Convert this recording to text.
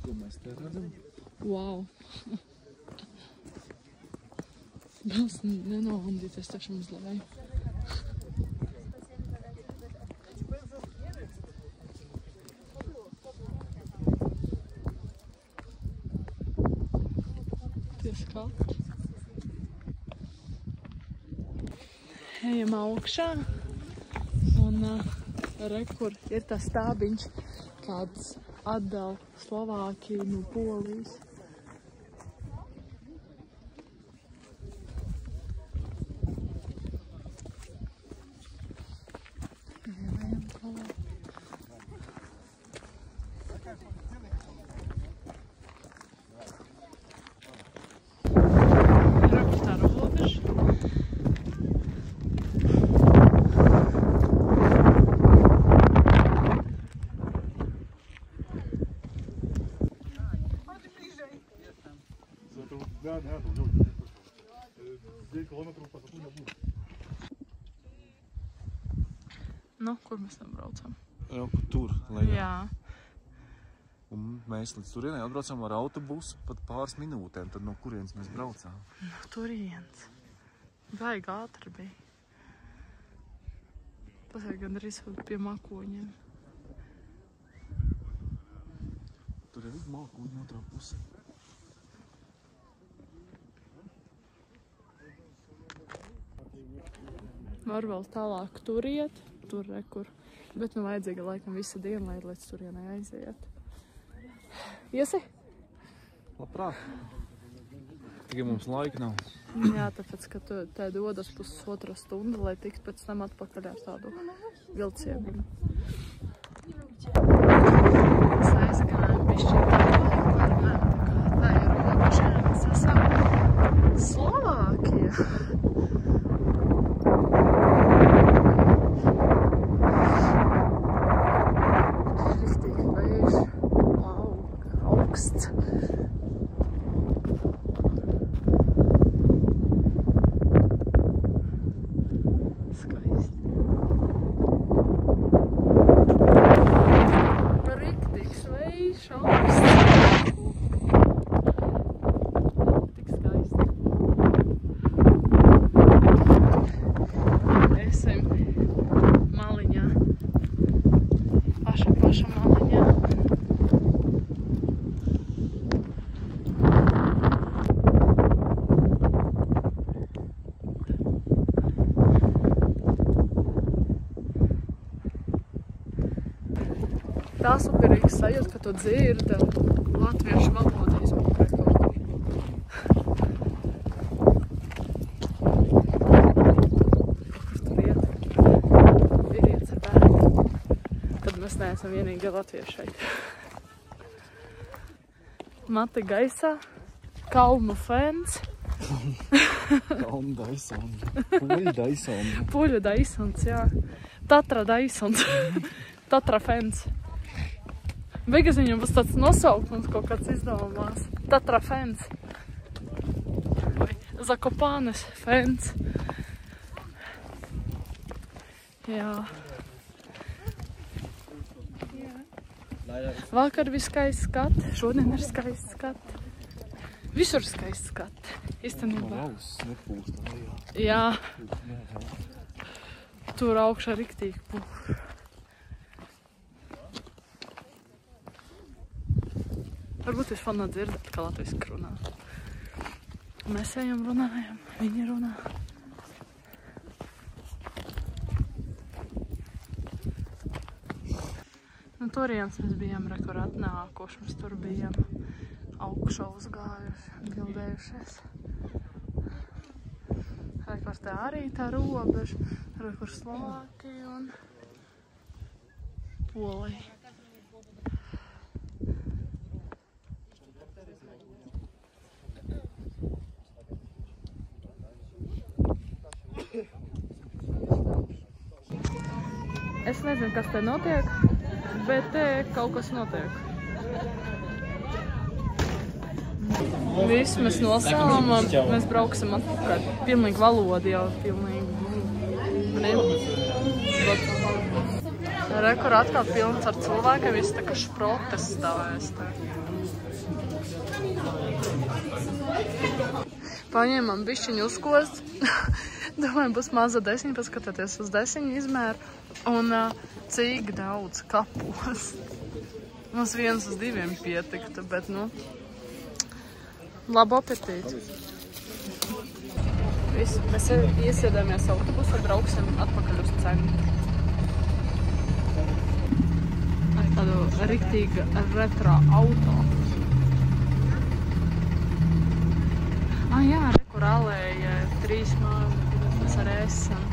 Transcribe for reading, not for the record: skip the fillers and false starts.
Ko mēs te redzam? Wow. Gals nenovandīties taču uz leju. Tieši katrs. Ejam augšā un re, kur ir tas stābiņš, kāds atdala Slovākiju no Polijas. Да, то уже 9 километров по такому будет. Nu, kur mēs tam braucam? Jau tur, lejā. Jā. Un mēs līdz turienai atbraucam ar autobusu pat pāris minūtēm, tad no kurienes mēs braucām? No turienes. Baigi ātri bija. Tas ir gandrīz pie Makoņiem. Tur ir Makoņi otrā pusē. Var vēl tālāk tur iet, tur rekur. Bet nu vajadzīga laikam visa diena, lai līdz turienai aiziet. Iesi? Labprāt. Tikai mums laika nav. Jā, tāpēc, ka te dodas pusotra stunda, lai tikt pēc tam atpakaļ ar tādu vilcienu. Mēs aizgājām bišķi parunājam, ka tā ir robeža, mēs esam Slovākija. Riktīgi vējš, augsts. Tā superīgs sajūta, ka tu dzirdi latviešu valodu izmēr rekordīgi. Kur tur iet? Vīrietis ar bērnu. Tad mēs neesam vienīgi latvieši šeit. Mati gaisā, Kalnu fans. Kalnu Daisons. Puļu Daisons. Puļu Daisons, jā. Tatra Daisons. Tatra fans. Beigās viņam būs tāds nosaukums kaut kāds izdomās. Tatra fans. Vai Zakopānes fans. Jā. Vakar bija skaists skati, šodien ir skaists skati. Visur skaists skati, īstenībā. Lauss nepūst lejā. Jā. Tur augšā riktīgi pūš. Varbūt jūs fanā dzirdat, kā latviski runā. Mēs ejam runājam, viņi runā. Nu, turienes mēs bijām rekur atnākuši, mēs tur bijām augšā uzgājuši, bildējušies. Rekur te arī tā robeža, rekur Slovākija un Polija. Es nezinu, kas te notiek, bet te kaut kas notiek. Visu mēs nosēlām, mēs brauksim atpakaļ. Pilnīgi valoda jau, pilnīgi Re, kur atkal pilns ar cilvēkiem, visi tā kā šprotes stāvēs. Paņēmām bišķiņu uzkost. Domāju, būs maza desiņa, paskatieties uz desiņu izmēru. Un cik daudz kapos. Mums 1 uz 2 pietiktu, bet, nu, labu apetīti. Viss, mēs iesēdāmies autobusā, brauksim atpakaļ uz centru. Ar tādu riktīgu retro auto. Jā, re, kur alēja 3 māju, mēs arī esam.